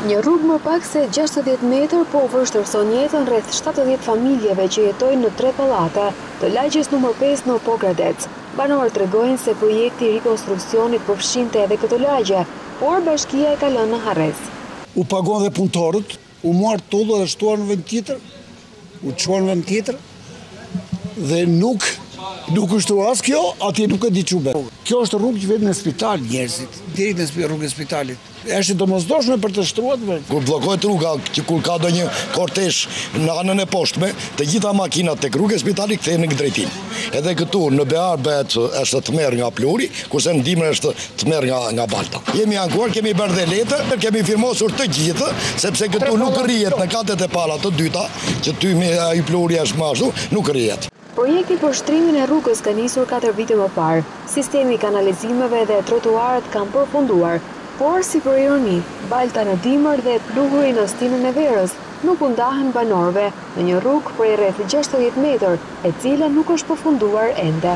Një rrugë më pak se 60 metër po vështërson jetën rreth 70 familjeve që jetojnë në 3 pallate të lagjes nr. 5 në Pogradec. Banorët tregojnë se projekti i rikonstruksionit përfshinte edhe këtë lagje, por bashkia e ka lënë në harres. U pagon dhe punëtorët, u marr tullë dhe shtuar në vend tjetër, u çuan në vend tjetër dhe nuk është as kjo, atje nuk e di çube. Kjo është rrugë që vjen në spital njerëzit, deri në rrugën e spitalit. Është domosdoshme për të shtruar. Kur bllokohet rruga, kur ka ndonjë kortezh në anën e poshtme, të gjitha makinat tek rruga e spitalit kthehen në drejtim. Edhe këtu në Bear është të merr nga Pluri, kurse në Dimër është të merr nga Balta. Jemi ankuar, kemi bërë dhe letër, kemi firmosur të gjithë, sepse këtu nuk rrihet në katet e para të dyta, që ty me ai Pluri është më ashtu, nuk rrihet. Projekti për shtrimin e rrugës ka nisur 4 vite më parë. Sistemi i kanalizimeve dhe trotuarët kanë përfunduar, por si për ironi, Balta në Dimër dhe Pluhuri në Stinën e Verës nuk u ndahen banorëve në një rrugë prej rreth 60 metër, e cila nuk është përfunduar ende.